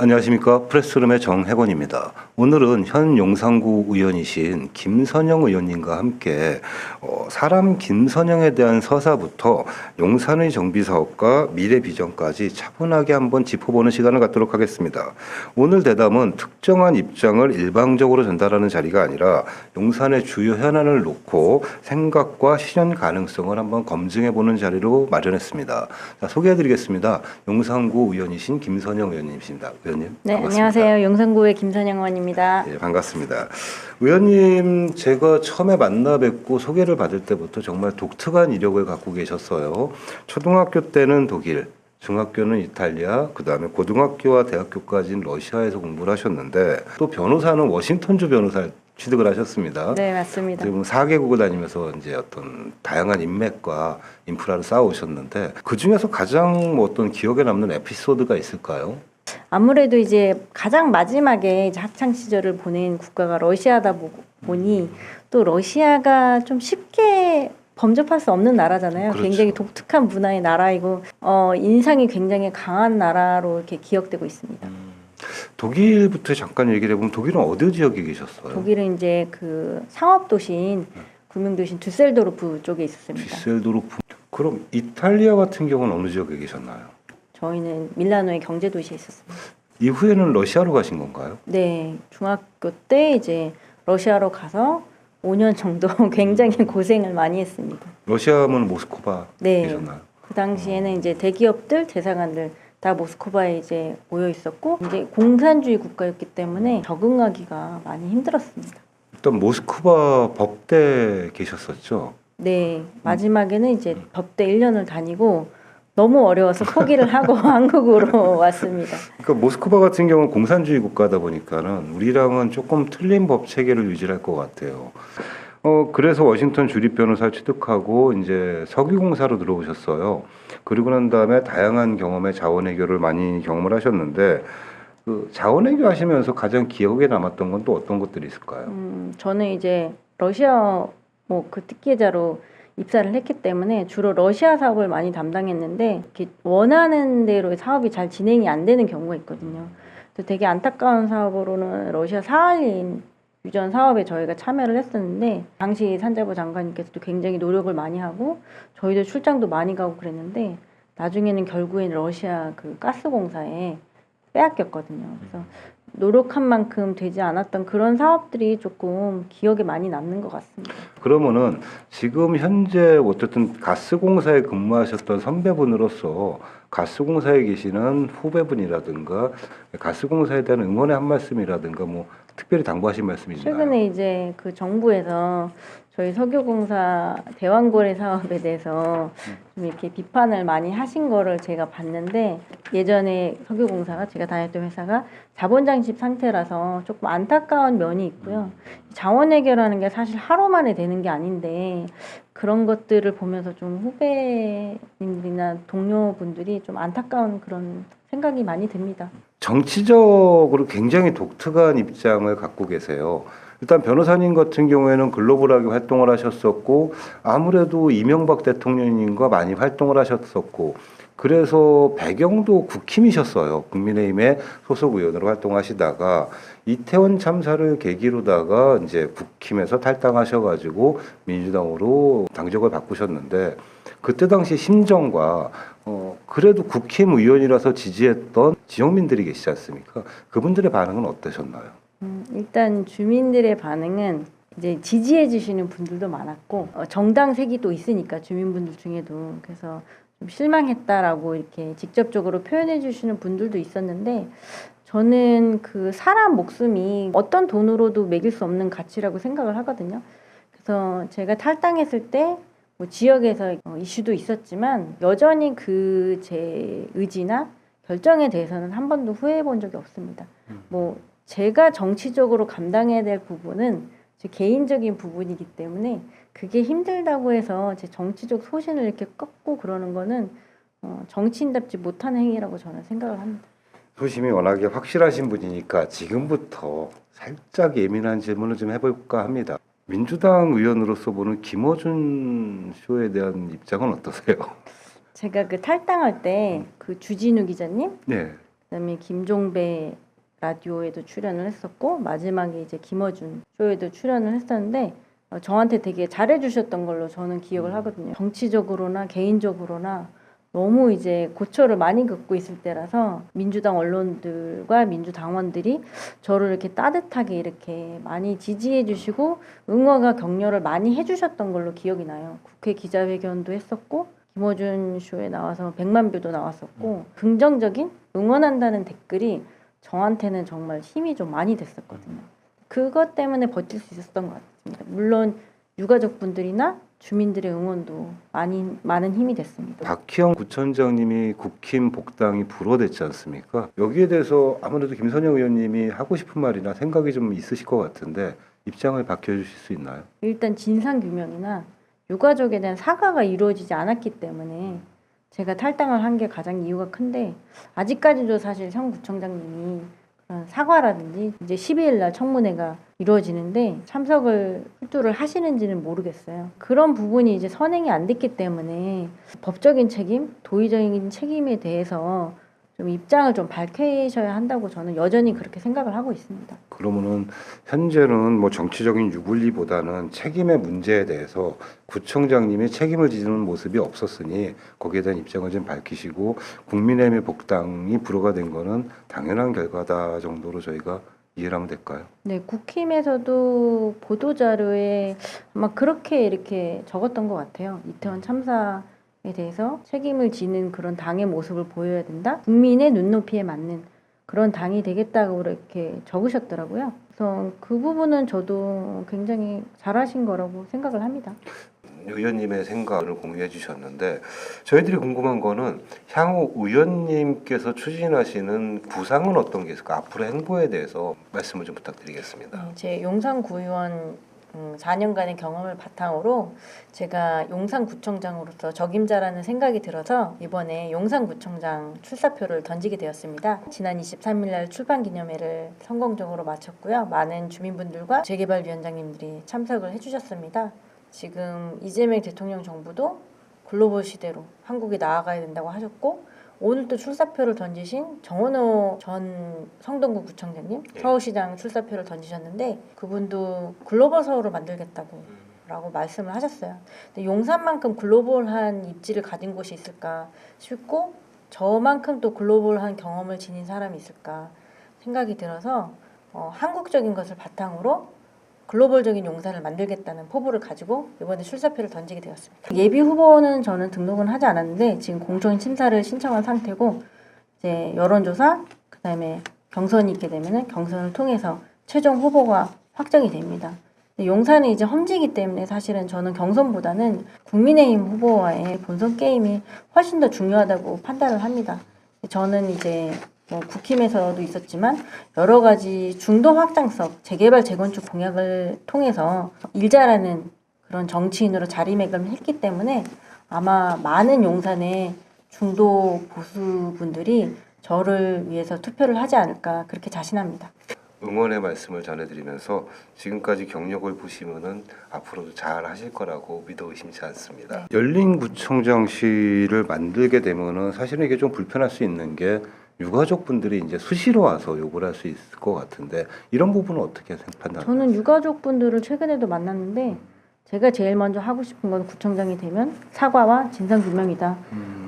안녕하십니까. 프레스룸의 정혜건입니다. 오늘은 현 용산구 의원이신 김선영 의원님과 함께 사람 김선영에 대한 서사부터 용산의 정비사업과 미래 비전까지 차분하게 한번 짚어보는 시간을 갖도록 하겠습니다. 오늘 대담은 특정한 입장을 일방적으로 전달하는 자리가 아니라 용산의 주요 현안을 놓고 생각과 실현 가능성을 한번 검증해보는 자리로 마련했습니다. 자, 소개해드리겠습니다. 용산구 의원이신 김선영 의원님이십니다. 의원님. 네, 반갑습니다. 안녕하세요. 용산구의 김선영 의원입니다. 예, 반갑습니다. 의원님, 제가 처음에 만나 뵙고 소개를 받을 때부터 정말 독특한 이력을 갖고 계셨어요. 초등학교 때는 독일, 중학교는 이탈리아, 그 다음에 고등학교와 대학교까지는 러시아에서 공부를 하셨는데 또 변호사는 워싱턴주 변호사를 취득을 하셨습니다. 네, 맞습니다. 지금 4개국을 다니면서 이제 어떤 다양한 인맥과 인프라를 쌓아오셨는데 그 중에서 가장 뭐 어떤 기억에 남는 에피소드가 있을까요? 아무래도 이제 가장 마지막에 이제 학창 시절을 보낸 국가가 러시아다 보니 또 러시아가 좀 쉽게 범접할 수 없는 나라잖아요. 그렇죠. 굉장히 독특한 문화의 나라이고 인상이 굉장히 강한 나라로 이렇게 기억되고 있습니다. 독일부터 잠깐 얘기를 해보면 독일은 어디 지역에 계셨어요? 독일은 이제 그 상업 도시인 구명 도시인 düsseldorf 쪽에 있었습니다. düsseldorf. 그럼 이탈리아 같은 경우는 어느 지역에 계셨나요? 저희는 밀라노의 경제 도시에 있었습니다. 이후에는 러시아로 가신 건가요? 네, 중학교 때 이제 러시아로 가서 5년 정도 굉장히 고생을 많이 했습니다. 러시아 하면 모스크바 네. 계셨나요? 그 당시에는 이제 대기업들, 대사관들 다 모스크바에 이제 모여 있었고 이제 공산주의 국가였기 때문에 적응하기가 많이 힘들었습니다. 일단 모스크바 법대 계셨었죠? 네, 마지막에는 이제 법대 1년을 다니고 너무 어려워서 포기를 하고 한국으로 왔습니다. 그러니까 모스크바 같은 경우는 공산주의 국가다 보니까는 우리랑은 조금 틀린 법 체계를 유지할 것 같아요. 그래서 워싱턴 주립 변호사 취득하고 이제 석유공사로 들어오셨어요. 그리고 난 다음에 다양한 경험의 자원외교를 많이 경험을 하셨는데 그 자원외교 하시면서 가장 기억에 남았던 건 또 어떤 것들이 있을까요? 저는 이제 러시아 그 특기자로 입사를 했기 때문에 주로 러시아 사업을 많이 담당했는데 이렇게 원하는 대로 사업이 잘 진행이 안 되는 경우가 있거든요. 그래서 되게 안타까운 사업으로는 러시아 사할린 유전 사업에 저희가 참여를 했었는데 당시 산자부 장관님께서도 굉장히 노력을 많이 하고 저희도 출장도 많이 가고 그랬는데 나중에는 결국엔 러시아 그 가스공사에 빼앗겼거든요. 그래서 노력한 만큼 되지 않았던 그런 사업들이 조금 기억에 많이 남는 것 같습니다. 그러면은 지금 현재 어쨌든 가스공사에 근무하셨던 선배분으로서 가스공사에 계시는 후배분이라든가 가스공사에 대한 응원의 한 말씀이라든가 뭐 특별히 당부하신 말씀이 있나요? 최근에 이제 그 정부에서 저희 석유공사 대왕고래 사업에 대해서 좀 이렇게 비판을 많이 하신 거를 제가 봤는데 예전에 석유공사가 제가 다녔던 회사가 자본장집 상태라서 조금 안타까운 면이 있고요. 자원외교라는 게 사실 하루 만에 되는 게 아닌데 그런 것들을 보면서 좀 후배님들이나 동료분들이 좀 안타까운 그런 생각이 많이 듭니다. 정치적으로 굉장히 독특한 입장을 갖고 계세요. 일단 변호사님 같은 경우에는 글로벌하게 활동을 하셨었고 아무래도 이명박 대통령님과 많이 활동을 하셨었고 그래서 배경도 국힘이셨어요. 국민의힘의 소속 의원으로 활동하시다가 이태원 참사를 계기로다가 이제 국힘에서 탈당하셔가지고 민주당으로 당적을 바꾸셨는데 그때 당시 심정과 그래도 국힘 의원이라서 지지했던 지역민들이 계시지 않습니까? 그분들의 반응은 어떠셨나요? 일단 주민들의 반응은 이제 지지해 주시는 분들도 많았고 정당색이 또 있으니까 주민분들 중에도 그래서 좀 실망했다라고 이렇게 직접적으로 표현해 주시는 분들도 있었는데 저는 그 사람 목숨이 어떤 돈으로도 매길 수 없는 가치라고 생각을 하거든요. 그래서 제가 탈당했을 때 뭐 지역에서 이슈도 있었지만 여전히 그 제 의지나 결정에 대해서는 한 번도 후회해 본 적이 없습니다. 뭐 제가 정치적으로 감당해야 될 부분은 제 개인적인 부분이기 때문에 그게 힘들다고 해서 제 정치적 소신을 이렇게 꺾고 그러는 거는 정치인답지 못한 행위라고 저는 생각을 합니다. 소심이 워낙에 확실하신 분이니까 지금부터 살짝 예민한 질문을 좀 해볼까 합니다. 민주당 의원으로서 보는 김어준 쇼에 대한 입장은 어떠세요? 제가 그 탈당할 때 그 주진우 기자님 네. 그다음에 김종배 라디오에도 출연을 했었고 마지막에 이제 김어준 쇼에도 출연을 했었는데 저한테 되게 잘해주셨던 걸로 저는 기억을 하거든요. 정치적으로나 개인적으로나 너무 이제 고초를 많이 겪고 있을 때라서 민주당 언론들과 민주당원들이 저를 이렇게 따뜻하게 이렇게 많이 지지해 주시고 응원과 격려를 많이 해주셨던 걸로 기억이 나요. 국회 기자회견도 했었고 김어준 쇼에 나와서 100만 뷰도 나왔었고 긍정적인 응원한다는 댓글이 저한테는 정말 힘이 좀 많이 됐었거든요. 그것 때문에 버틸 수 있었던 것 같습니다. 물론 유가족분들이나 주민들의 응원도 많은 힘이 됐습니다. 박희영 구청장님이 국힘 복당이 불어댔지 않습니까? 여기에 대해서 아무래도 김선영 의원님이 하고 싶은 말이나 생각이 좀 있으실 것 같은데 입장을 밝혀주실 수 있나요? 일단 진상규명이나 유가족에 대한 사과가 이루어지지 않았기 때문에 제가 탈당을 한 게 가장 이유가 큰데 아직까지도 사실 현 구청장님이 그런 사과라든지 이제 12일 날 청문회가 이루어지는데 참석을 훌두를 하시는지는 모르겠어요. 그런 부분이 이제 선행이 안 됐기 때문에 법적인 책임, 도의적인 책임에 대해서 좀 입장을 좀 밝히셔야 한다고 저는 여전히 그렇게 생각을 하고 있습니다. 그러면은 현재는 뭐 정치적인 유불리보다는 책임의 문제에 대해서 구청장님이 책임을 지는 모습이 없었으니 거기에 대한 입장을 좀 밝히시고 국민의힘의 복당이 불허가 된 거는 당연한 결과다 정도로 저희가 이해를 하면 될까요? 네, 국힘에서도 보도자료에 아마 그렇게 이렇게 적었던 것 같아요. 이태원 참사에 대해서 책임을 지는 그런 당의 모습을 보여야 된다. 국민의 눈높이에 맞는 그런 당이 되겠다고 이렇게 적으셨더라고요. 그래서 그 부분은 저도 굉장히 잘하신 거라고 생각을 합니다. 의원님의 생각을 공유해 주셨는데 저희들이 궁금한 거는 향후 의원님께서 추진하시는 구상은 어떤 게 있을까? 앞으로 행보에 대해서 말씀을 좀 부탁드리겠습니다. 제 용산구의원 4년간의 경험을 바탕으로 제가 용산구청장으로서 적임자라는 생각이 들어서 이번에 용산구청장 출사표를 던지게 되었습니다. 지난 23일 날 출판기념회를 성공적으로 마쳤고요. 많은 주민분들과 재개발위원장님들이 참석을 해주셨습니다. 지금 이재명 대통령 정부도 글로벌 시대로 한국이 나아가야 된다고 하셨고 오늘 또 출사표를 던지신 정원호 전 성동구 구청장님 서울시장 출사표를 던지셨는데 그분도 글로벌 서울을 만들겠다고 라고 말씀을 하셨어요. 근데 용산만큼 글로벌한 입지를 가진 곳이 있을까 싶고 저만큼 또 글로벌한 경험을 지닌 사람이 있을까 생각이 들어서 한국적인 것을 바탕으로 글로벌적인 용산을 만들겠다는 포부를 가지고 이번에 출사표를 던지게 되었습니다. 예비 후보는 저는 등록은 하지 않았는데 지금 공천 심사를 신청한 상태고 이제 여론조사 그다음에 경선이 있게 되면은 경선을 통해서 최종 후보가 확정이 됩니다. 용산은 이제 험지이기 때문에 사실은 저는 경선보다는 국민의힘 후보와의 본선 게임이 훨씬 더 중요하다고 판단을 합니다. 저는 이제 국힘에서도 있었지만 여러 가지 중도 확장성, 재개발, 재건축 공약을 통해서 일자라는 그런 정치인으로 자리매김을 했기 때문에 아마 많은 용산의 중도 보수분들이 저를 위해서 투표를 하지 않을까 그렇게 자신합니다. 응원의 말씀을 전해드리면서 지금까지 경력을 보시면은 앞으로도 잘 하실 거라고 믿어 의심치 않습니다. 네. 열린구청장실을 만들게 되면은 사실은 이게 좀 불편할 수 있는 게 유가족분들이 이제 수시로 와서 요구를 할 수 있을 것 같은데 이런 부분은 어떻게 판단하세요? 저는 유가족분들을 최근에도 만났는데 제가 제일 먼저 하고 싶은 건 구청장이 되면 사과와 진상규명이다.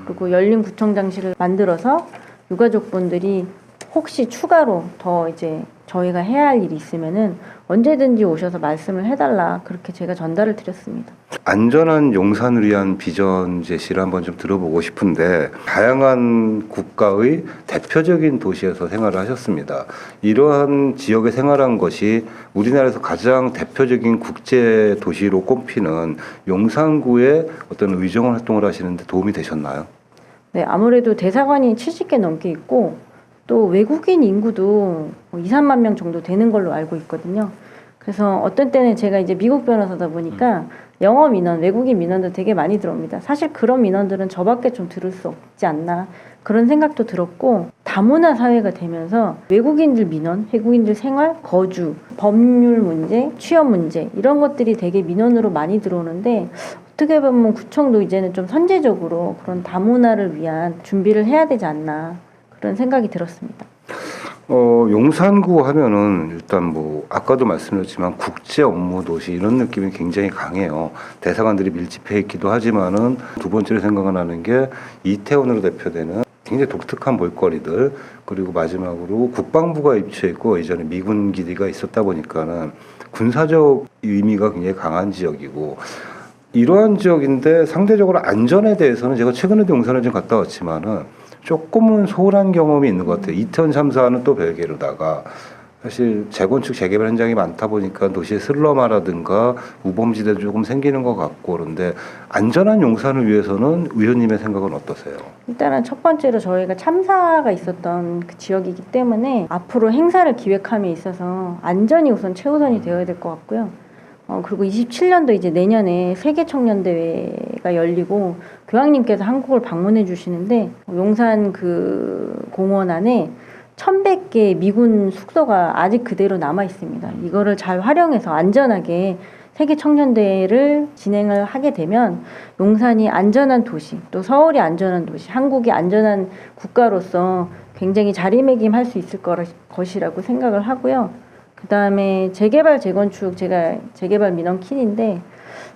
그리고 열린 구청장실을 만들어서 유가족분들이 혹시 추가로 더 이제 저희가 해야 할 일이 있으면은 언제든지 오셔서 말씀을 해달라 그렇게 제가 전달을 드렸습니다. 안전한 용산을 위한 비전 제시를 한번 좀 들어보고 싶은데 다양한 국가의 대표적인 도시에서 생활을 하셨습니다. 이러한 지역에 생활한 것이 우리나라에서 가장 대표적인 국제 도시로 꼽히는 용산구의 어떤 의정 활동을 하시는데 도움이 되셨나요? 네, 아무래도 대사관이 70개 넘게 있고 또 외국인 인구도 2, 3만 명 정도 되는 걸로 알고 있거든요. 그래서 어떤 때는 제가 이제 미국 변호사다 보니까 영어 민원, 외국인 민원도 되게 많이 들어옵니다. 사실 그런 민원들은 저밖에 좀 들을 수 없지 않나 그런 생각도 들었고 다문화 사회가 되면서 외국인들 민원, 외국인들 생활, 거주, 법률 문제, 취업 문제 이런 것들이 되게 민원으로 많이 들어오는데 어떻게 보면 구청도 이제는 좀 선제적으로 그런 다문화를 위한 준비를 해야 되지 않나 그런 생각이 들었습니다. 용산구 하면은 일단 뭐 아까도 말씀드렸지만 국제 업무 도시 이런 느낌이 굉장히 강해요. 대사관들이 밀집해 있기도 하지만은 두 번째로 생각나는 게 이태원으로 대표되는 굉장히 독특한 볼거리들, 그리고 마지막으로 국방부가 입주해 있고 이전에 미군 기지가 있었다 보니까는 군사적 의미가 굉장히 강한 지역이고, 이러한 지역인데 상대적으로 안전에 대해서는 제가 최근에도 용산을 좀 갔다 왔지만은 조금은 소홀한 경험이 있는 것 같아요. 이태원 참사는 또 별개로다가 사실 재건축 재개발 현장이 많다 보니까 도시의 슬럼화라든가 우범지대도 조금 생기는 것 같고, 그런데 안전한 용산을 위해서는 의원님의 생각은 어떠세요? 일단은 첫 번째로 저희가 참사가 있었던 그 지역이기 때문에 앞으로 행사를 기획함에 있어서 안전이 우선 최우선이 되어야 될 것 같고요. 그리고 27년도 이제 내년에 세계 청년 대회가 열리고 교황님께서 한국을 방문해 주시는데 용산 그 공원 안에 1,100개 미군 숙소가 아직 그대로 남아 있습니다. 이거를 잘 활용해서 안전하게 세계 청년 대회를 진행을 하게 되면 용산이 안전한 도시, 또 서울이 안전한 도시, 한국이 안전한 국가로서 굉장히 자리매김할 수 있을 것이라고 생각을 하고요. 그 다음에 재개발, 재건축, 제가 재개발 민원킨인데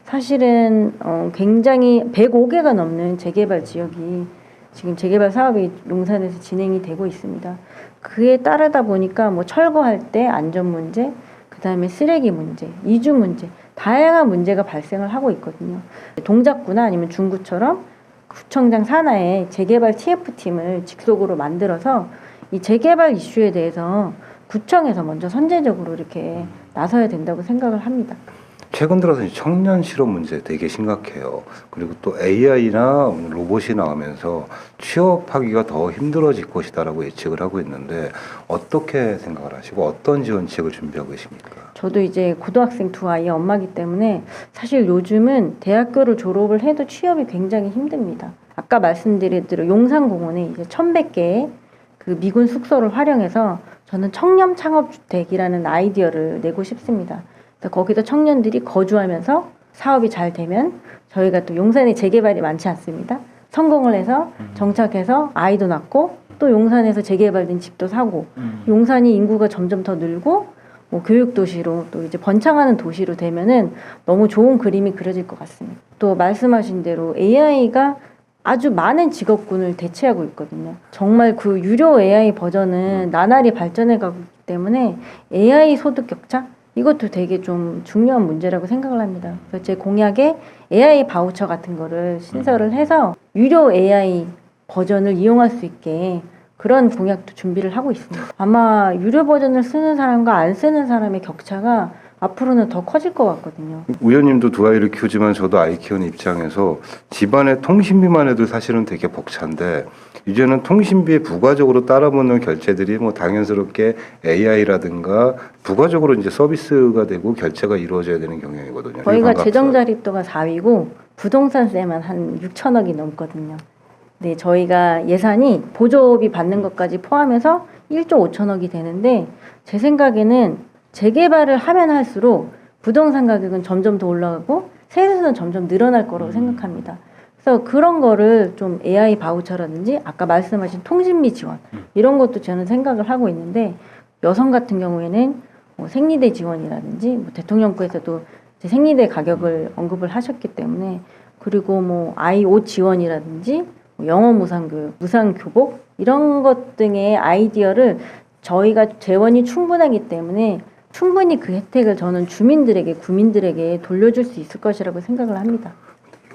사실은 굉장히 105개가 넘는 재개발 지역이 지금 재개발 사업이 용산에서 진행이 되고 있습니다. 그에 따르다 보니까 뭐 철거할 때 안전 문제, 그 다음에 쓰레기 문제, 이주 문제, 다양한 문제가 발생을 하고 있거든요. 동작구나 아니면 중구처럼 구청장 산하에 재개발 TF팀을 직속으로 만들어서 이 재개발 이슈에 대해서 구청에서 먼저 선제적으로 이렇게 나서야 된다고 생각을 합니다. 최근 들어서 청년 실업 문제 되게 심각해요. 그리고 또 AI나 로봇이 나오면서 취업하기가 더 힘들어질 것이다라고 예측을 하고 있는데 어떻게 생각을 하시고 어떤 지원책을 준비하고 계십니까? 저도 이제 고등학생 두 아이의 엄마기 때문에 사실 요즘은 대학교를 졸업을 해도 취업이 굉장히 힘듭니다. 아까 말씀드린 대로 용산공원에 이제 1,100개의 그 미군 숙소를 활용해서 저는 청년 창업주택이라는 아이디어를 내고 싶습니다. 거기다 청년들이 거주하면서 사업이 잘 되면 저희가 또 용산에 재개발이 많지 않습니다. 성공을 해서 정착해서 아이도 낳고 또 용산에서 재개발된 집도 사고 용산이 인구가 점점 더 늘고 뭐 교육도시로 또 이제 번창하는 도시로 되면은 너무 좋은 그림이 그려질 것 같습니다. 또 말씀하신 대로 AI가 아주 많은 직업군을 대체하고 있거든요. 정말 그 유료 AI 버전은 나날이 발전해 가고 있기 때문에 AI 소득 격차? 이것도 되게 좀 중요한 문제라고 생각을 합니다. 그래서 제 공약에 AI 바우처 같은 거를 신설을 해서 유료 AI 버전을 이용할 수 있게 그런 공약도 준비를 하고 있습니다. 아마 유료 버전을 쓰는 사람과 안 쓰는 사람의 격차가 앞으로는 더 커질 것 같거든요. 의원님도 두 아이를 키우지만 저도 아이 키우는 입장에서 집안의 통신비만 해도 사실은 되게 벅찬데 이제는 통신비에 부가적으로 따라붙는 결제들이 뭐 당연스럽게 AI라든가 부가적으로 이제 서비스가 되고 결제가 이루어져야 되는 경향이거든요. 저희가 재정 자립도가 4위고 부동산세만 한 6천억이 넘거든요. 네, 저희가 예산이 보조비 받는 것까지 포함해서 1조 5천억이 되는데 제 생각에는 재개발을 하면 할수록 부동산 가격은 점점 더 올라가고 세수는 점점 늘어날 거라고 생각합니다. 그래서 그런 거를 좀 AI 바우처라든지 아까 말씀하신 통신비 지원 이런 것도 저는 생각을 하고 있는데 여성 같은 경우에는 뭐 생리대 지원이라든지 뭐 대통령께서도 이제 생리대 가격을 언급을 하셨기 때문에 그리고 뭐 아이 옷 지원이라든지 뭐 영어 무상교육, 무상교복 이런 것 등의 아이디어를 저희가 재원이 충분하기 때문에 충분히 그 혜택을 저는 주민들에게, 구민들에게 돌려줄 수 있을 것이라고 생각을 합니다.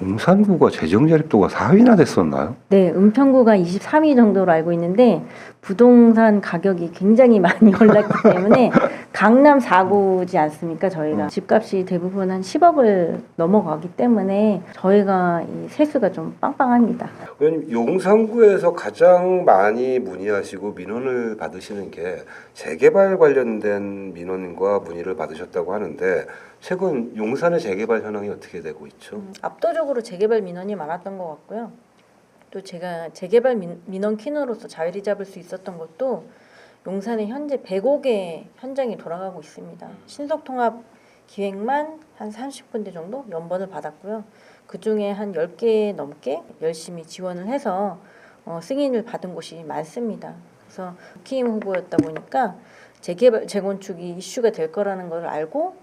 용산구가 재정 자립도가 4위나 됐었나요? 네, 은평구가 23위 정도로 알고 있는데 부동산 가격이 굉장히 많이 올랐기 때문에 강남 4구지 않습니까? 저희가 집값이 대부분 한 10억을 넘어가기 때문에 저희가 이 세수가 좀 빵빵합니다. 의원님, 용산구에서 가장 많이 문의하시고 민원을 받으시는 게 재개발 관련된 민원과 문의를 받으셨다고 하는데 최근 용산의 재개발 현황이 어떻게 되고 있죠? 압도적으로 재개발 민원이 많았던 것 같고요. 또 제가 재개발 민원 퀸으로서 자리를 잡을 수 있었던 것도 용산에 현재 105개 현장이 돌아가고 있습니다. 신속통합 기획만 한 30군데 정도 연번을 받았고요. 그중에 한 10개 넘게 열심히 지원을 해서 승인을 받은 곳이 많습니다. 그래서 국힘 후보였다 보니까 재개발, 재건축이 이슈가 될 거라는 걸 알고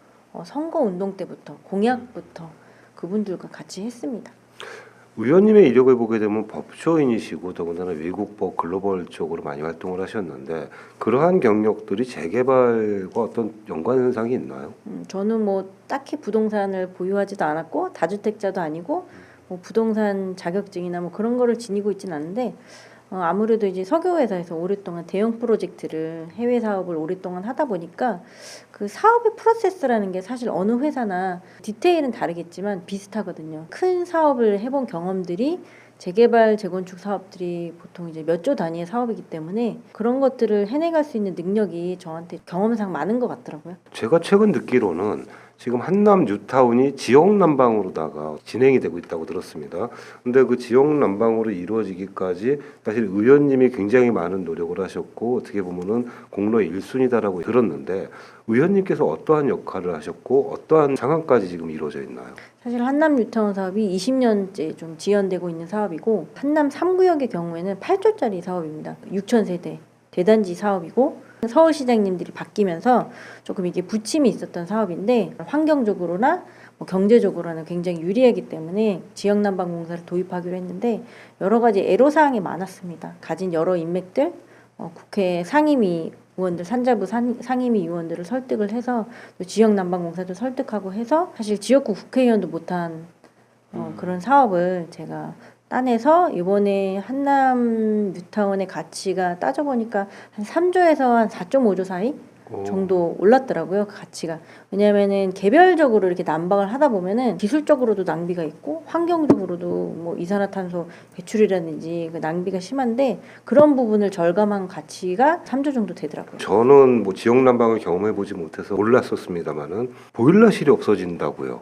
선거 운동 때부터 공약부터 그분들과 같이 했습니다. 의원님의 이력을 보게 되면 법조인이시고 더군다나 외국법 글로벌 쪽으로 많이 활동을 하셨는데 그러한 경력들이 재개발과 어떤 연관현상이 있나요? 저는 뭐 딱히 부동산을 보유하지도 않았고 다주택자도 아니고 뭐 부동산 자격증이나 뭐 그런 거를 지니고 있진 않은데 아무래도 이제 석유회사에서 오랫동안 대형 프로젝트를 해외 사업을 오랫동안 하다 보니까 그 사업의 프로세스라는 게 사실 어느 회사나 디테일은 다르겠지만 비슷하거든요. 큰 사업을 해본 경험들이 재개발, 재건축 사업들이 보통 이제 몇 조 단위의 사업이기 때문에 그런 것들을 해내갈 수 있는 능력이 저한테 경험상 많은 것 같더라고요. 제가 최근 듣기로는 지금 한남 뉴타운이 지역 난방으로다가 진행이 되고 있다고 들었습니다. 근데 그 지역 난방으로 이루어지기까지 사실 의원님이 굉장히 많은 노력을 하셨고 어떻게 보면은 공로 1순위다라고 들었는데 의원님께서 어떠한 역할을 하셨고 어떠한 상황까지 지금 이루어져 있나요? 사실 한남 뉴타운 사업이 20년째 좀 지연되고 있는 사업이고 한남 3구역의 경우에는 8조짜리 사업입니다. 6천 세대 대단지 사업이고 서울시장님들이 바뀌면서 조금 이게 부침이 있었던 사업인데 환경적으로나 뭐 경제적으로는 굉장히 유리하기 때문에 지역난방공사를 도입하기로 했는데 여러 가지 애로사항이 많았습니다. 가진 여러 인맥들, 국회 상임위 의원들, 산자부 상임위 의원들을 설득을 해서 또 지역난방공사도 설득하고 해서 사실 지역구 국회의원도 못한 그런 사업을 제가 따내서 이번에 한남 뉴타운의 가치가 따져보니까 한 3조에서 한 4.5조 사이 정도 올랐더라고요. 그 가치가. 왜냐하면은 개별적으로 이렇게 난방을 하다 보면은 기술적으로도 낭비가 있고 환경적으로도 뭐 이산화탄소 배출이라든지 그 낭비가 심한데 그런 부분을 절감한 가치가 3조 정도 되더라고요. 저는 뭐 지역 난방을 경험해 보지 못해서 몰랐었습니다만은 보일러실이 없어진다고요.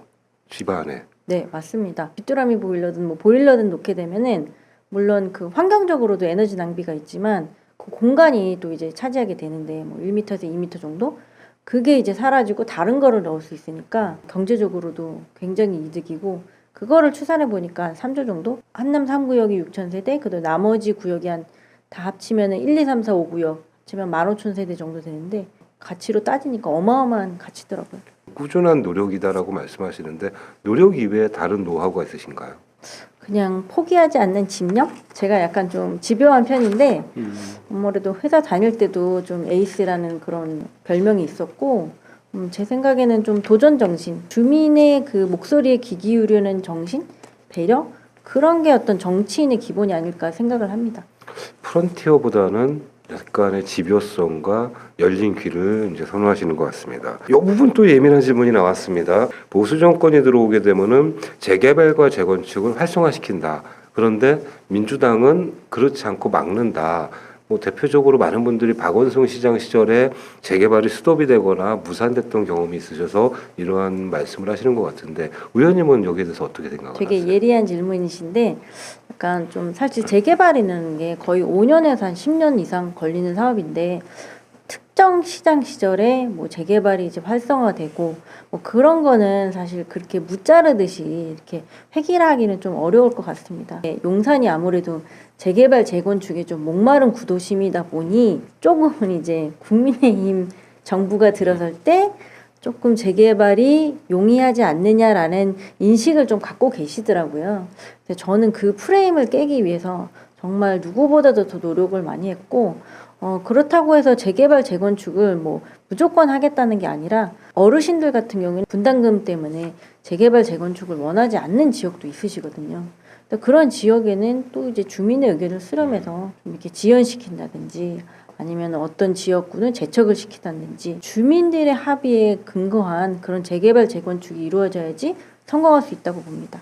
집안에. 네, 맞습니다. 귀뚜라미 보일러든 뭐 보일러든 놓게 되면은 물론 그 환경적으로도 에너지 낭비가 있지만 그 공간이 또 이제 차지하게 되는데 뭐 1m에서 2m 정도 그게 이제 사라지고 다른 거를 넣을 수 있으니까 경제적으로도 굉장히 이득이고 그거를 추산해 보니까 3조 정도 한남 3구역이 6천 세대 그다음 나머지 구역이 한 다 합치면은 1, 2, 3, 4, 5구역 합치면 15,000세대 정도 되는데 가치로 따지니까 어마어마한 가치더라고요. 꾸준한 노력이다라고 말씀하시는데 노력 이외에 다른 노하우가 있으신가요? 그냥 포기하지 않는 집념? 제가 약간 좀 집요한 편인데 아무래도 회사 다닐 때도 좀 에이스라는 그런 별명이 있었고 제 생각에는 좀 도전 정신, 주민의 그 목소리에 귀 기울이는 정신, 배려 그런 게 어떤 정치인의 기본이 아닐까 생각을 합니다. 프론티어보다는 약간의 집요성과 열린 귀를 이제 선호하시는 것 같습니다. 이 부분 또 예민한 질문이 나왔습니다. 보수 정권이 들어오게 되면은 재개발과 재건축을 활성화시킨다. 그런데 민주당은 그렇지 않고 막는다. 뭐 대표적으로 많은 분들이 박원순 시장 시절에 재개발이 스톱이 되거나 무산됐던 경험이 있으셔서 이러한 말씀을 하시는 것 같은데 의원님은 여기에 대해서 어떻게 생각하세요? 되게 예리한 질문이신데 약간 좀 사실 재개발이라는 게 거의 5년에서 한 10년 이상 걸리는 사업인데 특정 시장 시절에 뭐 재개발이 이제 활성화되고 뭐 그런 거는 사실 그렇게 무자르듯이 이렇게 획일하기는 좀 어려울 것 같습니다. 용산이 아무래도 재개발 재건축에 좀 목마른 구도심이다 보니 조금은 이제 국민의힘 정부가 들어설 때 조금 재개발이 용이하지 않느냐라는 인식을 좀 갖고 계시더라고요. 근데 저는 그 프레임을 깨기 위해서 정말 누구보다도 더 노력을 많이 했고 그렇다고 해서 재개발 재건축을 뭐 무조건 하겠다는 게 아니라 어르신들 같은 경우는 분담금 때문에 재개발 재건축을 원하지 않는 지역도 있으시거든요. 그런 지역에는 또 이제 주민의 의견을 수렴해서 좀 이렇게 지연시킨다든지 아니면 어떤 지역구는 재척을 시킨다든지 주민들의 합의에 근거한 그런 재개발 재건축이 이루어져야지 성공할 수 있다고 봅니다.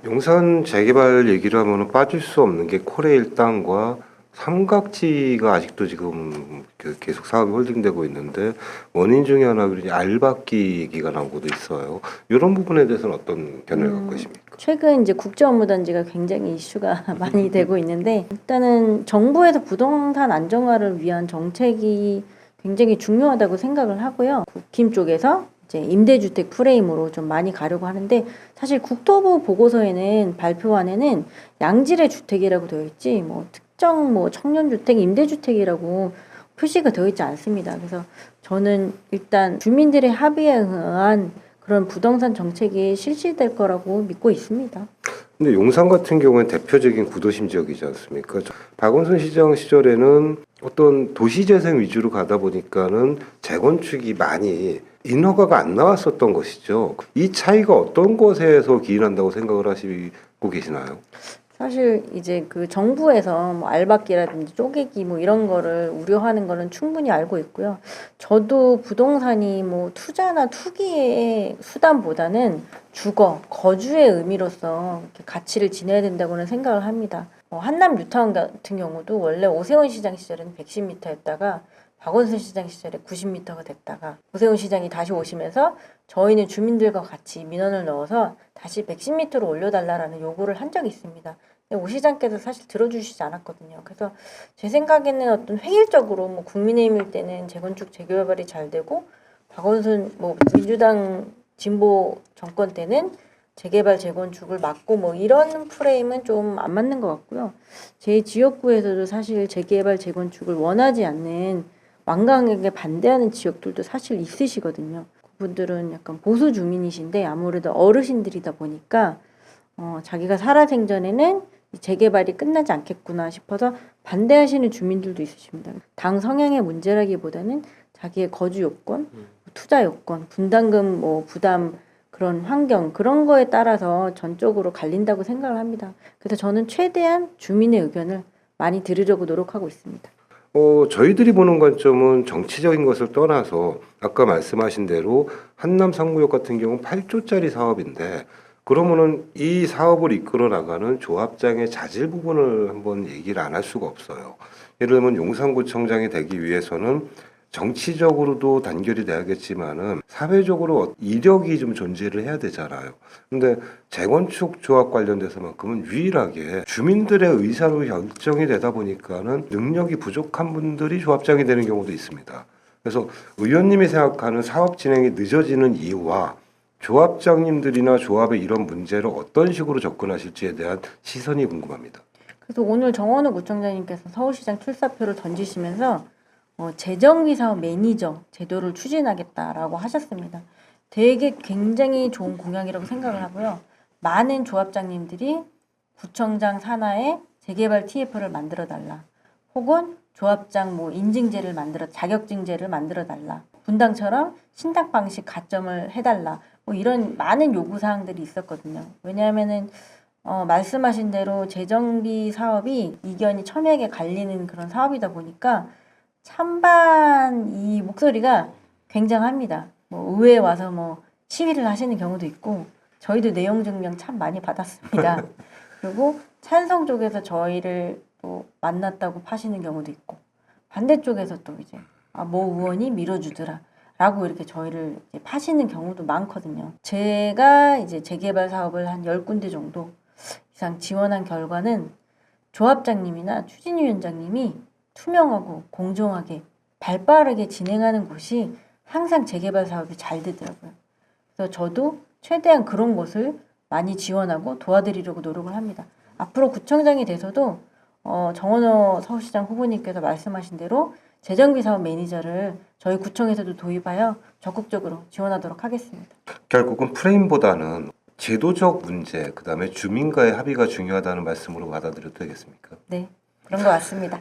용산 재개발 얘기를 하면 빠질 수 없는 게 코레 일당과 삼각지가 아직도 지금 계속 사업이 홀딩되고 있는데 원인 중에 하나 알박기 얘기가 나오고도 있어요. 이런 부분에 대해서는 어떤 견해를 갖고 계십니까? 최근 이제 국제업무단지가 굉장히 이슈가 많이 되고 있는데 일단은 정부에서 부동산 안정화를 위한 정책이 굉장히 중요하다고 생각을 하고요. 국힘 쪽에서 이제 임대주택 프레임으로 좀 많이 가려고 하는데 사실 국토부 보고서에는 발표안에는 양질의 주택이라고 되어 있지 뭐 특정 특정 뭐 청년주택, 임대주택이라고 표시가 되어 있지 않습니다. 그래서 저는 일단 주민들의 합의에 의한 그런 부동산 정책이 실시될 거라고 믿고 있습니다. 근데 용산 같은 경우는 대표적인 구도심 지역이지 않습니까? 박원순 시장 시절에는 어떤 도시재생 위주로 가다 보니까는 재건축이 많이 인허가가 안 나왔었던 것이죠. 이 차이가 어떤 것에서 기인한다고 생각을 하시고 계시나요? 사실 이제 그 정부에서 뭐 알박기라든지 쪼개기 뭐 이런 거를 우려하는 거는 충분히 알고 있고요. 저도 부동산이 뭐 투자나 투기의 수단보다는 주거, 거주의 의미로서 이렇게 가치를 지내야 된다고는 생각을 합니다. 한남 뉴타운 같은 경우도 원래 오세훈 시장 시절에는 110m였다가 박원순 시장 시절에 90m가 됐다가 오세훈 시장이 다시 오시면서 저희는 주민들과 같이 민원을 넣어서 다시 110m로 올려달라라는 요구를 한 적이 있습니다. 근데 오 시장께서 사실 들어주시지 않았거든요. 그래서 제 생각에는 어떤 획일적으로 뭐 국민의힘일 때는 재건축 재개발이 잘 되고 박원순 뭐 민주당 진보 정권 때는 재개발 재건축을 막고 뭐 이런 프레임은 좀 안 맞는 것 같고요. 제 지역구에서도 사실 재개발 재건축을 원하지 않는 완강하게 반대하는 지역들도 사실 있으시거든요. 그분들은 약간 보수 주민이신데 아무래도 어르신들이다 보니까 자기가 살아생전에는 이 재개발이 끝나지 않겠구나 싶어서 반대하시는 주민들도 있으십니다. 당 성향의 문제라기보다는 자기의 거주 요건, 투자 요건, 분담금 뭐 부담 그런 환경 그런 거에 따라서 전적으로 갈린다고 생각을 합니다. 그래서 저는 최대한 주민의 의견을 많이 들으려고 노력하고 있습니다. 저희들이 보는 관점은 정치적인 것을 떠나서 아까 말씀하신 대로 한남 3구역 같은 경우는 8조짜리 사업인데 그러면은 이 사업을 이끌어 나가는 조합장의 자질 부분을 한번 얘기를 안 할 수가 없어요. 예를 들면 용산구청장이 되기 위해서는 정치적으로도 단결이 돼야겠지만은 사회적으로 이력이 좀 존재를 해야 되잖아요. 근데 재건축 조합 관련돼서만큼은 유일하게 주민들의 의사로 결정이 되다 보니까는 능력이 부족한 분들이 조합장이 되는 경우도 있습니다. 그래서 의원님이 생각하는 사업 진행이 늦어지는 이유와 조합장님들이나 조합의 이런 문제를 어떤 식으로 접근하실지에 대한 시선이 궁금합니다. 그래서 오늘 정원우 구청장님께서 서울시장 출사표를 던지시면서 재정비 사업 매니저 제도를 추진하겠다라고 하셨습니다. 되게 굉장히 좋은 공약이라고 생각을 하고요. 많은 조합장님들이 구청장 산하에 재개발 TF를 만들어 달라. 혹은 조합장 뭐 인증제를 자격증제를 만들어 달라. 분당처럼 신탁 방식 가점을 해달라. 뭐 이런 많은 요구 사항들이 있었거든요. 왜냐하면은 말씀하신 대로 재정비 사업이 이견이 첨예하게 갈리는 그런 사업이다 보니까 찬반 이 목소리가 굉장합니다. 뭐 의회에 와서 뭐 시위를 하시는 경우도 있고 저희도 내용 증명 참 많이 받았습니다. 그리고 찬성 쪽에서 저희를 또 만났다고 파시는 경우도 있고 반대쪽에서 또 이제 모 의원이 밀어주더라 라고 이렇게 저희를 이제 파시는 경우도 많거든요. 제가 이제 재개발 사업을 한 10군데 정도 이상 지원한 결과는 조합장님이나 추진위원장님이 투명하고 공정하게 발빠르게 진행하는 곳이 항상 재개발 사업이 잘 되더라고요. 그래서 저도 최대한 그런 곳을 많이 지원하고 도와드리려고 노력을 합니다. 앞으로 구청장이 돼서도 정원호 서울시장 후보님께서 말씀하신 대로 재정비 사업 매니저를 저희 구청에서도 도입하여 적극적으로 지원하도록 하겠습니다. 결국은 프레임보다는 제도적 문제, 그다음에 주민과의 합의가 중요하다는 말씀으로 받아들여도 되겠습니까? 네, 그런 것 같습니다.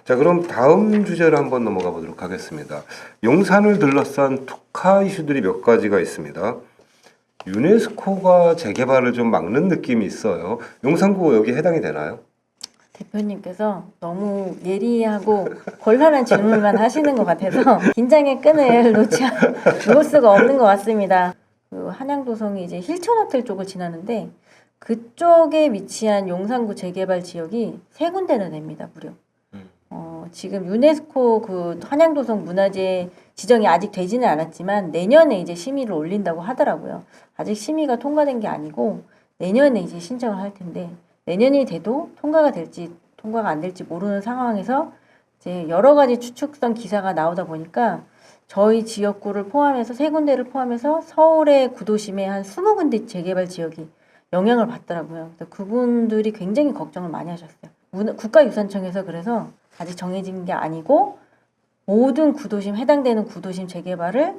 자, 그럼 다음 주제로 한번 넘어가 보도록 하겠습니다. 용산을 둘러싼 특화 이슈들이 몇 가지가 있습니다. 유네스코가 재개발을 좀 막는 느낌이 있어요. 용산구 여기 해당이 되나요? 대표님께서 너무 예리하고 곤란한 질문만 하시는 것 같아서 긴장의 끈을 놓을 수가 없는 것 같습니다. 그 한양도성이 이제 힐튼 호텔 쪽을 지나는데 그쪽에 위치한 용산구 재개발 지역이 3군데나 됩니다, 무려. 지금 유네스코 그 한양도성 문화재 지정이 아직 되지는 않았지만 내년에 이제 심의를 올린다고 하더라고요. 아직 심의가 통과된 게 아니고 내년에 이제 신청을 할 텐데 내년이 돼도 통과가 될지 통과가 안 될지 모르는 상황에서 이제 여러 가지 추측성 기사가 나오다 보니까 저희 지역구를 포함해서 3군데를 포함해서 서울의 구도심에 한 20군데 재개발 지역이 영향을 받더라고요. 그래서 그분들이 굉장히 걱정을 많이 하셨어요. 국가유산청에서 그래서 아직 정해진 게 아니고 모든 구도심 해당되는 구도심 재개발을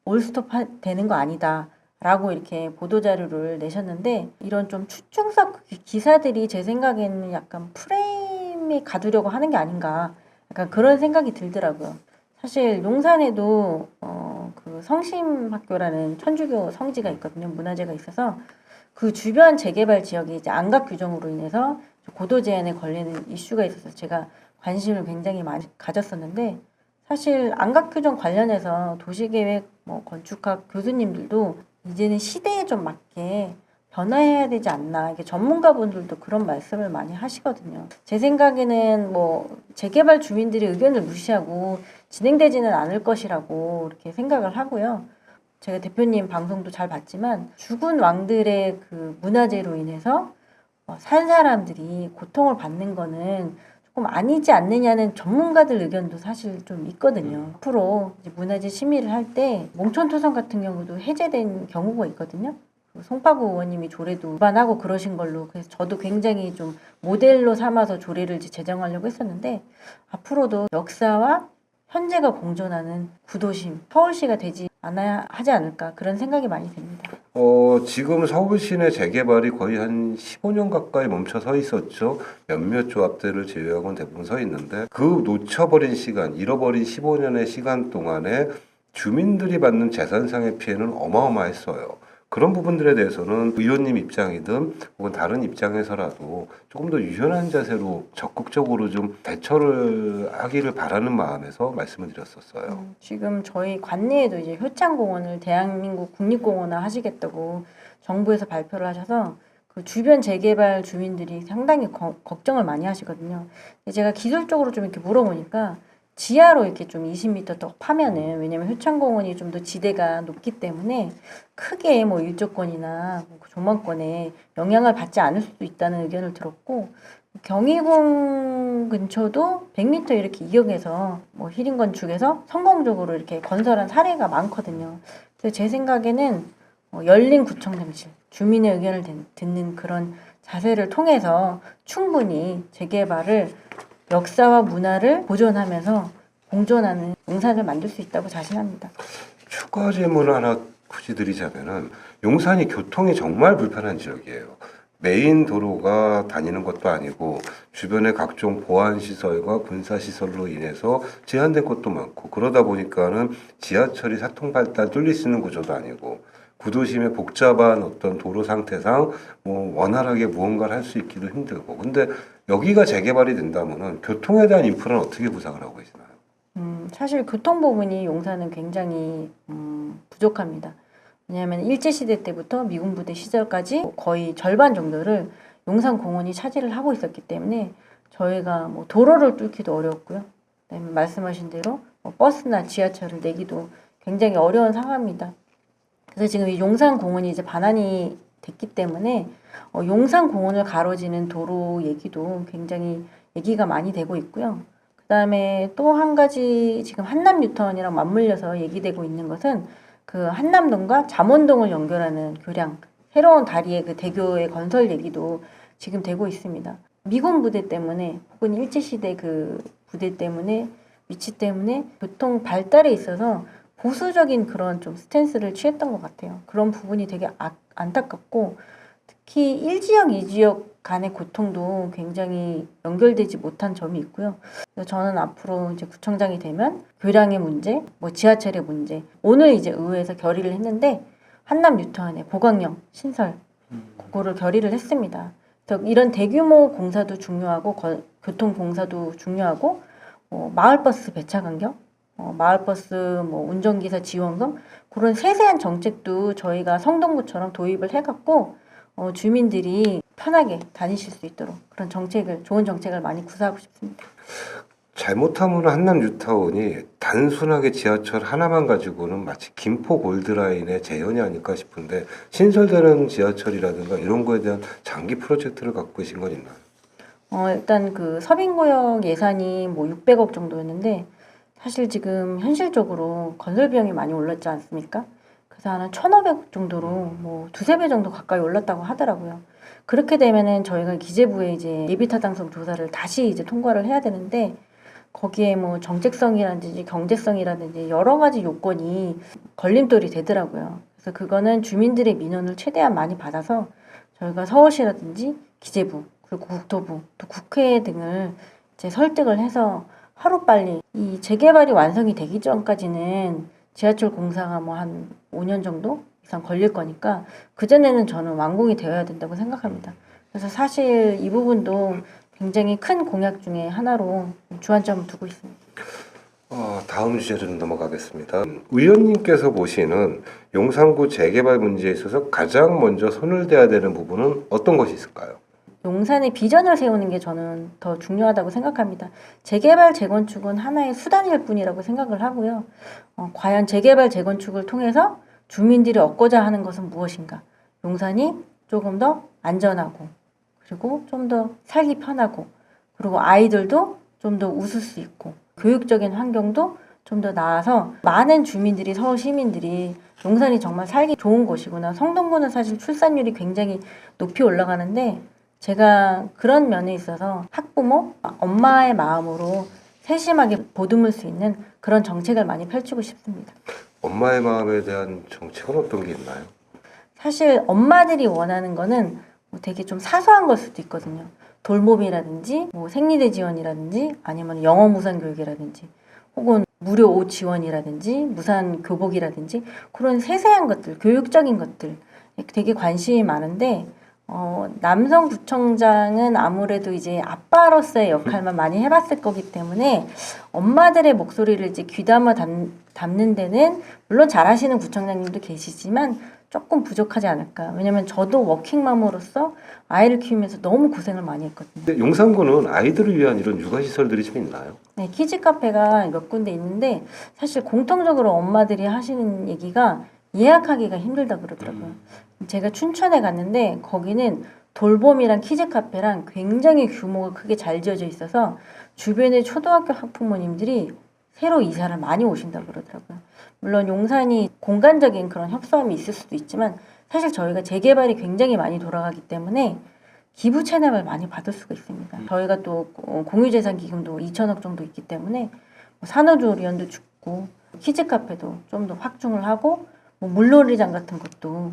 올스톱 되는 거 아니다. 라고 이렇게 보도자료를 내셨는데 이런 좀 추측성 기사들이 제 생각에는 약간 프레임에 가두려고 하는 게 아닌가 약간 그런 생각이 들더라고요. 사실 용산에도 그 성심학교라는 천주교 성지가 있거든요. 문화재가 있어서 그 주변 재개발 지역이 이제 안각 규정으로 인해서 고도 제한에 걸리는 이슈가 있어서 제가 관심을 굉장히 많이 가졌었는데 사실 안각 규정 관련해서 도시계획 뭐 건축학 교수님들도 이제는 시대에 좀 맞게 변화해야 되지 않나. 이게 전문가분들도 그런 말씀을 많이 하시거든요. 제 생각에는 뭐 재개발 주민들의 의견을 무시하고 진행되지는 않을 것이라고 이렇게 생각을 하고요. 제가 대표님 방송도 잘 봤지만 죽은 왕들의 그 문화재로 인해서 산 사람들이 고통을 받는 거는 조금 아니지 않느냐는 전문가들 의견도 사실 좀 있거든요. 앞으로 이제 문화재 심의를 할 때 몽촌토성 같은 경우도 해제된 경우가 있거든요. 송파구 의원님이 조례도 위반하고 그러신 걸로 그래서 저도 굉장히 좀 모델로 삼아서 조례를 이제 제정하려고 했었는데 앞으로도 역사와 현재가 공존하는 구도심 서울시가 되지 않아야 하지 않을까 그런 생각이 많이 듭니다. 지금 서울 시내 재개발이 거의 한 15년 가까이 멈춰 서 있었죠. 몇몇 조합들을 제외하고는 대부분 서 있는데 그 놓쳐버린 시간, 잃어버린 15년의 시간 동안에 주민들이 받는 재산상의 피해는 어마어마했어요. 그런 부분들에 대해서는 의원님 입장이든 혹은 다른 입장에서라도 조금 더 유연한 자세로 적극적으로 좀 대처를 하기를 바라는 마음에서 말씀을 드렸었어요. 지금 저희 관내에도 이제 효창공원을 대한민국 국립공원화 하시겠다고 정부에서 발표를 하셔서 그 주변 재개발 주민들이 상당히 걱정을 많이 하시거든요. 근데 제가 기술적으로 좀 이렇게 물어보니까 지하로 이렇게 좀 20m 더 파면은 왜냐면 효창공원이 좀 더 지대가 높기 때문에 크게 뭐 일조권이나 뭐 조망권에 영향을 받지 않을 수도 있다는 의견을 들었고 경희궁 근처도 100m 이렇게 이용해서 뭐 힐링 건축에서 성공적으로 이렇게 건설한 사례가 많거든요. 그래서 제 생각에는 열린 구청장실, 주민의 의견을 듣는 그런 자세를 통해서 충분히 재개발을 역사와 문화를 보존하면서 공존하는 용산을 만들 수 있다고 자신합니다. 추가 질문을 하나 굳이 드리자면은 용산이 교통이 정말 불편한 지역이에요. 메인 도로가 다니는 것도 아니고 주변에 각종 보안 시설과 군사 시설로 인해서 제한된 곳도 많고 그러다 보니까는 지하철이 사통팔달 뚫릴 수 있는 구조도 아니고 구도심의 복잡한 어떤 도로 상태상 뭐 원활하게 무언가를 할 수 있기도 힘들고 근데 여기가 재개발이 된다면은 교통에 대한 인프라는 어떻게 구상을 하고 계시나요? 사실 교통 부분이 용산은 굉장히 부족합니다. 왜냐하면 일제시대 때부터 미군 부대 시절까지 거의 절반 정도를 용산공원이 차지를 하고 있었기 때문에 저희가 뭐 도로를 뚫기도 어려웠고요. 그다음에 말씀하신 대로 뭐 버스나 지하철을 내기도 굉장히 어려운 상황입니다. 그래서 지금 이 용산공원이 이제 반환이 됐기 때문에 용산공원을 가로지는 도로 얘기도 굉장히 얘기가 많이 되고 있고요. 그다음에 또 한 가지 지금 한남 뉴턴이랑 맞물려서 얘기되고 있는 것은 그 한남동과 잠원동을 연결하는 교량 새로운 다리의 그 대교의 건설 얘기도 지금 되고 있습니다. 미군 부대 때문에 혹은 일제시대 그 부대 때문에 위치 때문에 교통 발달에 있어서 보수적인 그런 좀 스탠스를 취했던 것 같아요. 그런 부분이 되게 안타깝고 특히 1지역, 2지역 간의 고통도 굉장히 연결되지 못한 점이 있고요. 그래서 저는 앞으로 이제 구청장이 되면 교량의 문제, 뭐 지하철의 문제, 오늘 이제 의회에서 결의를 했는데 한남 뉴턴의 보강령 신설 그거를 결의를 했습니다. 그래서 이런 대규모 공사도 중요하고 교통 공사도 중요하고 마을버스 배차 간격, 마을버스 뭐 운전기사 지원금 그런 세세한 정책도 저희가 성동구처럼 도입을 해갖고 주민들이 편하게 다니실 수 있도록 그런 정책을 좋은 정책을 많이 구사하고 싶습니다. 잘못하면 한남 뉴타운이 단순하게 지하철 하나만 가지고는 마치 김포 골드라인의 재현이 아닐까 싶은데 신설되는 지하철이라든가 이런 거에 대한 장기 프로젝트를 갖고 계신 건 있나요? 일단 그 서빙구역 예산이 뭐 600억 정도였는데 사실 지금 현실적으로 건설 비용이 많이 올랐지 않습니까? 그래서 한 1,500억 정도로 뭐 두세 배 정도 가까이 올랐다고 하더라고요. 그렇게 되면은 저희가 기재부에 이제 예비타당성 조사를 다시 이제 통과를 해야 되는데 거기에 뭐 정책성이라든지 경제성이라든지 여러 가지 요건이 걸림돌이 되더라고요. 그래서 그거는 주민들의 민원을 최대한 많이 받아서 저희가 서울시라든지 기재부 그리고 국토부 또 국회 등을 이제 설득을 해서 하루빨리 이 재개발이 완성이 되기 전까지는 지하철 공사가 뭐 한 5년 정도 이상 걸릴 거니까 그전에는 저는 완공이 되어야 된다고 생각합니다. 그래서 사실 이 부분도 굉장히 큰 공약 중에 하나로 주안점을 두고 있습니다. 다음 주제로 넘어가겠습니다. 의원님께서 보시는 용산구 재개발 문제에 있어서 가장 먼저 손을 대야 되는 부분은 어떤 것이 있을까요? 용산의 비전을 세우는 게 저는 더 중요하다고 생각합니다. 재개발, 재건축은 하나의 수단일 뿐이라고 생각을 하고요. 과연 재개발, 재건축을 통해서 주민들이 얻고자 하는 것은 무엇인가? 용산이 조금 더 안전하고 그리고 좀 더 살기 편하고 그리고 아이들도 좀 더 웃을 수 있고 교육적인 환경도 좀 더 나아서 많은 주민들이 서울 시민들이 용산이 정말 살기 좋은 곳이구나. 성동구는 사실 출산율이 굉장히 높이 올라가는데 제가 그런 면에 있어서 학부모, 엄마의 마음으로 세심하게 보듬을 수 있는 그런 정책을 많이 펼치고 싶습니다. 엄마의 마음에 대한 정책은 어떤 게 있나요? 사실 엄마들이 원하는 거는 뭐 되게 좀 사소한 걸 수도 있거든요. 돌봄이라든지 뭐 생리대 지원이라든지 아니면 영어 무상 교육이라든지 혹은 무료 옷 지원이라든지 무상 교복이라든지 그런 세세한 것들, 교육적인 것들 되게 관심이 많은데 남성구청장은 아무래도 이제 아빠로서의 역할만 많이 해봤을 거기 때문에 엄마들의 목소리를 이제 귀담아 담는 데는 물론 잘하시는 구청장님도 계시지만 조금 부족하지 않을까. 왜냐면 저도 워킹맘으로서 아이를 키우면서 너무 고생을 많이 했거든요. 근데 용산구는 아이들을 위한 이런 육아시설들이 좀 있나요? 네, 키즈 카페가 몇 군데 있는데 사실 공통적으로 엄마들이 하시는 얘기가 예약하기가 힘들다 그러더라고요. 제가 춘천에 갔는데 거기는 돌봄이랑 키즈 카페랑 굉장히 규모가 크게 잘 지어져 있어서 주변의 초등학교 학부모님들이 새로 이사를 많이 오신다고 그러더라고요. 물론 용산이 공간적인 그런 협소함이 있을 수도 있지만 사실 저희가 재개발이 굉장히 많이 돌아가기 때문에 기부 체납을 많이 받을 수가 있습니다. 저희가 또 공유재산 기금도 2천억 정도 있기 때문에 산후조리원도 죽고 키즈 카페도 좀 더 확충을 하고 뭐 물놀이장 같은 것도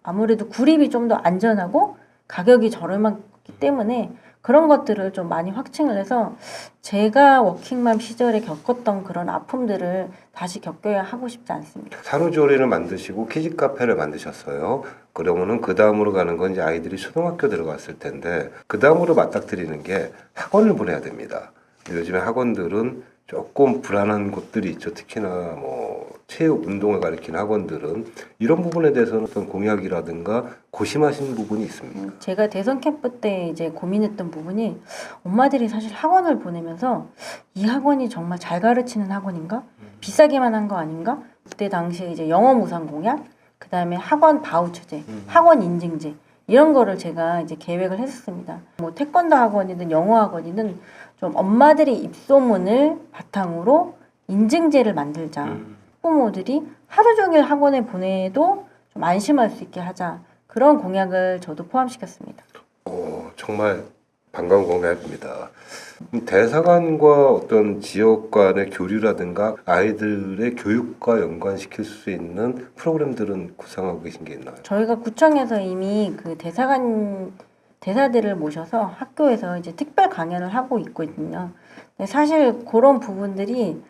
아무래도 구립이 좀 더 안전하고 가격이 저렴하기 때문에 그런 것들을 좀 많이 확충을 해서 제가 워킹맘 시절에 겪었던 그런 아픔들을 다시 겪어야 하고 싶지 않습니다. 산후조리를 만드시고 키즈 카페를 만드셨어요. 그러면은 그 다음으로 가는 건 이제 아이들이 초등학교 들어갔을 텐데 그 다음으로 맞닥뜨리는 게 학원을 보내야 됩니다. 요즘에 학원들은 조금 불안한 곳들이 있죠. 특히나 뭐 체육 운동을 가리키는 학원들은 이런 부분에 대해서는 어떤 공약이라든가 고심하신 부분이 있습니까? 제가 대선 캠프 때 이제 고민했던 부분이 엄마들이 사실 학원을 보내면서 이 학원이 정말 잘 가르치는 학원인가? 비싸게만 한 거 아닌가? 그때 당시에 이제 영어 무상 공약, 그 다음에 학원 바우처제, 학원 인증제 이런 거를 제가 이제 계획을 했었습니다. 뭐 태권도 학원이든 영어 학원이든 좀 엄마들이 입소문을 바탕으로 인증제를 만들자. 부모들이 하루 종일 학원에 보내도 좀 안심할 수 있게 하자. 그런 공약을 저도 포함시켰습니다. 정말 반가운 공약입니다. 대사관과 어떤 지역 간의 교류라든가 아이들의 교육과 연관시킬 수 있는 프로그램들은 구상하고 계신 게 있나요? 저희가 구청에서 이미 그 대사들을 모셔서 학교에서 이제 특별 강연을 하고 있거든요. 근데 사실 그런 부분들이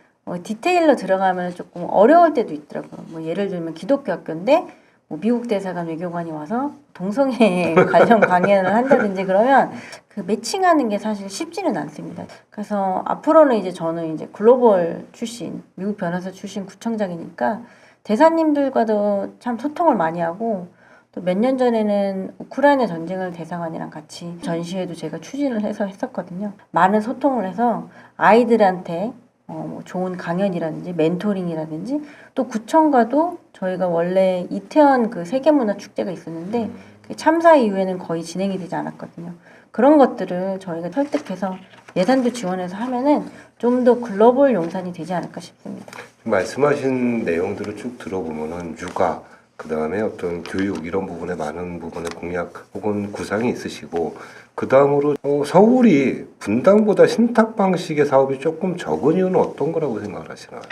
디테일로 들어가면 조금 어려울 때도 있더라고요. 뭐 예를 들면 기독교 학교인데 뭐 미국 대사관 외교관이 와서 동성애 관련 강연을 한다든지 그러면 그 매칭하는 게 사실 쉽지는 않습니다. 그래서 앞으로는 이제 저는 이제 글로벌 출신, 미국 변호사 출신 구청장이니까 대사님들과도 참 소통을 많이 하고 또 몇 년 전에는 우크라이나 전쟁을 대사관이랑 같이 전시회도 제가 추진을 해서 했었거든요. 많은 소통을 해서 아이들한테 뭐 좋은 강연이라든지 멘토링이라든지 또 구청과도 저희가 원래 이태원 그 세계문화축제가 있었는데 그 참사 이후에는 거의 진행이 되지 않았거든요. 그런 것들을 저희가 설득해서 예산도 지원해서 하면은 좀 더 글로벌 용산이 되지 않을까 싶습니다. 말씀하신 내용들을 쭉 들어보면은 육아, 그 다음에 어떤 교육 이런 부분에 많은 부분의 공약 혹은 구상이 있으시고 그 다음으로 서울이 분당보다 신탁 방식의 사업이 조금 적은 이유는 어떤 거라고 생각을 하시나요?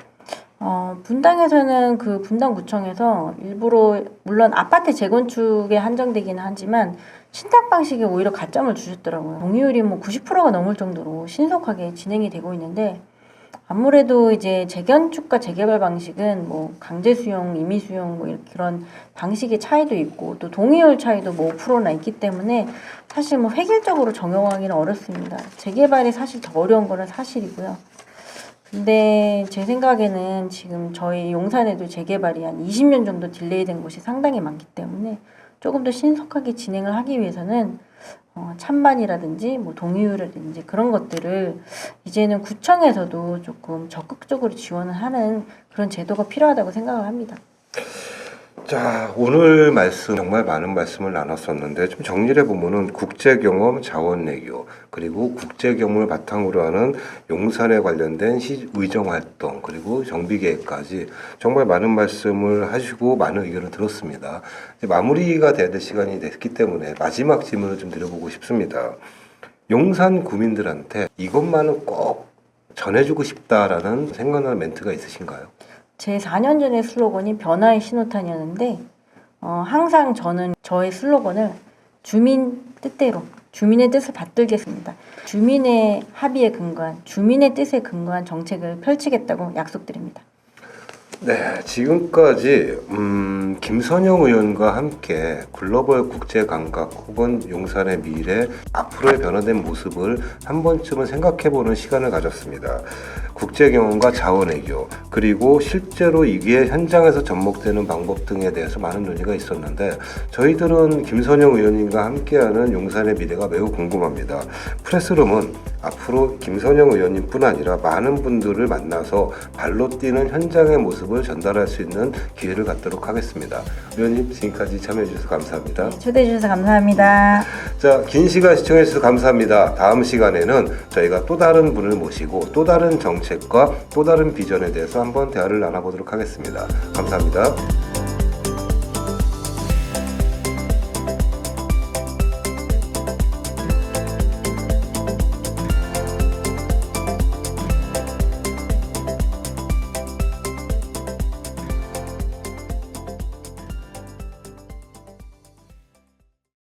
분당에서는 그 분당구청에서 일부러 물론 아파트 재건축에 한정되기는 하지만 신탁 방식에 오히려 가점을 주셨더라고요. 동의율이 뭐 90%가 넘을 정도로 신속하게 진행이 되고 있는데 아무래도 이제 재건축과 재개발 방식은 뭐 강제 수용, 임의 수용 뭐 그런 방식의 차이도 있고 또 동의율 차이도 뭐 5%나 있기 때문에 사실 뭐 획일적으로 적용하기는 어렵습니다. 재개발이 사실 더 어려운 거는 사실이고요. 근데 제 생각에는 지금 저희 용산에도 재개발이 한 20년 정도 딜레이된 곳이 상당히 많기 때문에 조금 더 신속하게 진행을 하기 위해서는 찬반이라든지 뭐 동의율이라든지 그런 것들을 이제는 구청에서도 조금 적극적으로 지원을 하는 그런 제도가 필요하다고 생각을 합니다. 자, 오늘 말씀 정말 많은 말씀을 나눴었는데 좀 정리를 해보면은 국제경험 자원외교 그리고 국제경험을 바탕으로 하는 용산에 관련된 시의정활동 그리고 정비계획까지 정말 많은 말씀을 하시고 많은 의견을 들었습니다. 이제 마무리가 돼야 될 시간이 됐기 때문에 마지막 질문을 좀 드려보고 싶습니다. 용산 구민들한테 이것만은 꼭 전해주고 싶다라는 생각나는 멘트가 있으신가요? 제 4년 전의 슬로건이 변화의 신호탄이었는데 항상 저는 저의 슬로건을 주민 뜻대로 주민의 뜻을 받들겠습니다. 주민의 합의에 근거한 주민의 뜻에 근거한 정책을 펼치겠다고 약속드립니다. 네, 지금까지 김선영 의원과 함께 글로벌 국제 감각 혹은 용산의 미래, 앞으로의 변화된 모습을 한 번쯤은 생각해보는 시간을 가졌습니다. 국제 경험과 자원외교 그리고 실제로 이게 현장에서 접목되는 방법 등에 대해서 많은 논의가 있었는데 저희들은 김선영 의원님과 함께하는 용산의 미래가 매우 궁금합니다. 프레스룸은 앞으로 김선영 의원님뿐 아니라 많은 분들을 만나서 발로 뛰는 현장의 모습을 전달할 수 있는 기회를 갖도록 하겠습니다. 의원님 지금까지 참여해 주셔서 감사합니다. 초대해 주셔서 감사합니다. 자, 긴 시간 시청해 주셔서 감사합니다. 다음 시간에는 저희가 또 다른 분을 모시고 또 다른 정책과 또 다른 비전에 대해서 한번 대화를 나눠보도록 하겠습니다. 감사합니다.